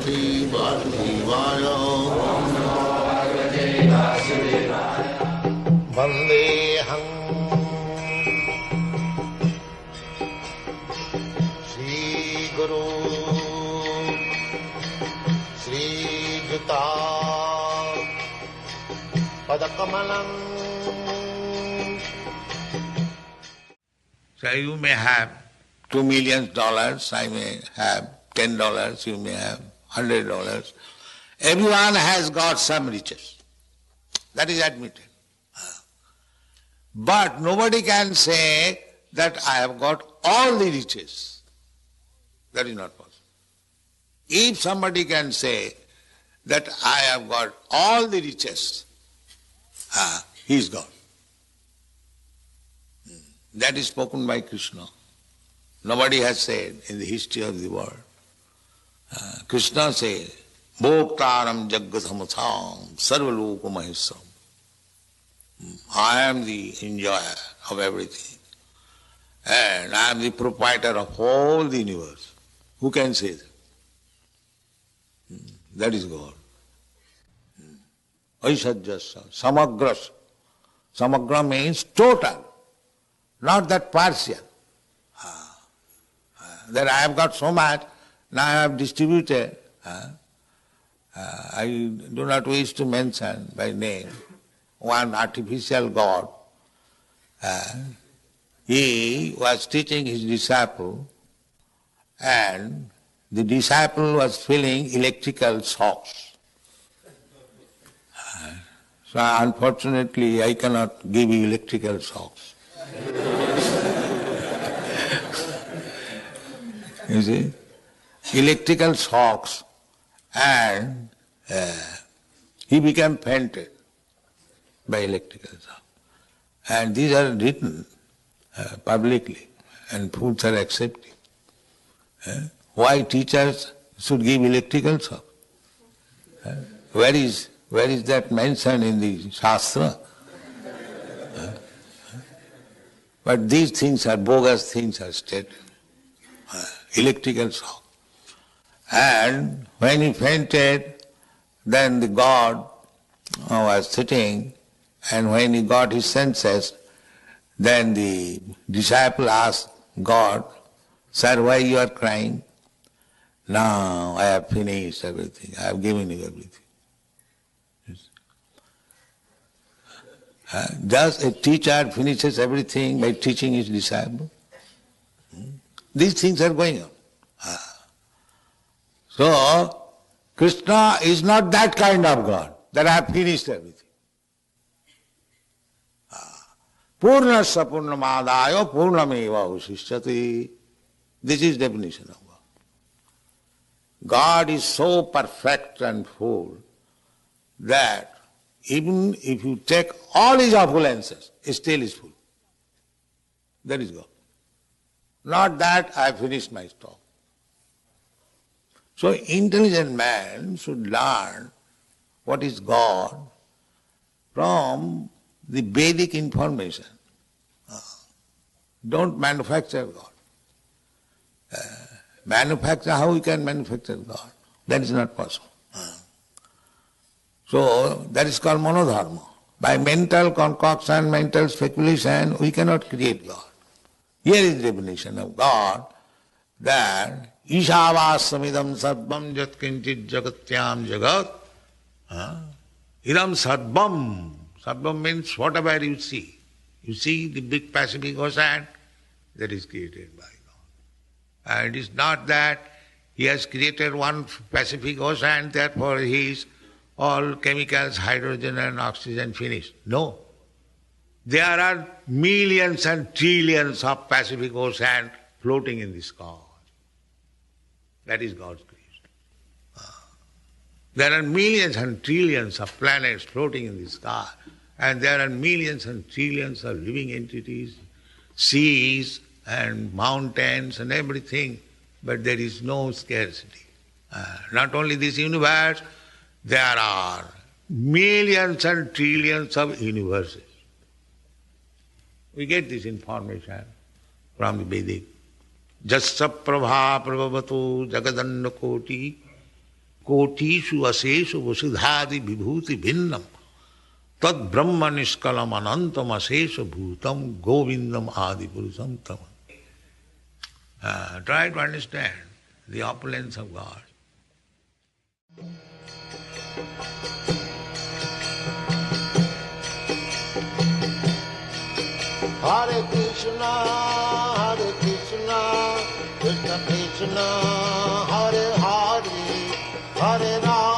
Bhagavate Vasudevaya. Vandeham Shri Guru Shri Juta Padakamalam. So you may have $2 million, I may have $10, you may have $100. Everyone has got some riches. That is admitted. But nobody can say that I have got all the riches. That is not possible. If somebody can say that I have got all the riches, he is God. That is spoken by Krishna. Nobody has said in the history of the world. Krishna says, Bhoktaram Jaggathamutham Sarvaloka Mahesam. I am the enjoyer of everything. And I am the proprietor of all the universe. Who can say that? That is God. Aishajyasya, samagrasa. Samagra means total, not that partial. That I have got so much, now I have distributed. I do not wish to mention by name one artificial god. He was teaching his disciple, and the disciple was feeling electrical shocks. So unfortunately I cannot give you electrical shocks. You see, electrical shocks, and he became fainted by electrical shock. And these are written publicly, and fools are accepting. Why teachers should give electrical shock? Where is that mentioned in the Shastra? But these things are bogus things are stated. Electrical shock. And when he fainted, then the god was sitting, and when he got his senses, then the disciple asked God, Sir, why you are crying? Now I have finished everything, I have given you everything. Does a teacher finishes everything by teaching his disciple? These things are going on. So, Krishna is not that kind of God, that I have finished everything. Purnasya purnamadaya purnameva usishyati. This is definition of God. God is so perfect and full that even if you take all his opulences, it still is full. That is God. Not that I have finished my stock. So intelligent man should learn what is God from the Vedic information. Don't manufacture God. How we can manufacture God? That is not possible. So that is called monodharma. By mental concoction, mental speculation, we cannot create God. Here is the definition of God, that Ishavassamidam sarvam jat kinchit jagatyam jagat. Idam sarvam. Sarvam means whatever you see. You see the big Pacific Ocean, that is created by God. And it is not that he has created one Pacific Ocean, therefore he is all chemicals, hydrogen and oxygen finished. No. There are millions and trillions of Pacific Ocean floating in the sky. That is God's creation. There are millions and trillions of planets floating in the sky, and there are millions and trillions of living entities, seas and mountains and everything, but there is no scarcity. Not only this universe, there are millions and trillions of universes. We get this information from the Vedic. Jasya prabha prabhavato jagadannakoti Kotishu aseshu vasudhadi vibhuti bhinnam tad brahma niskalam anantam asesha bhutam govindam adi purusham tam. Try to understand the opulence of God. Hare Krishna, Krishna Krishna, Hare Hare, Hare Rama.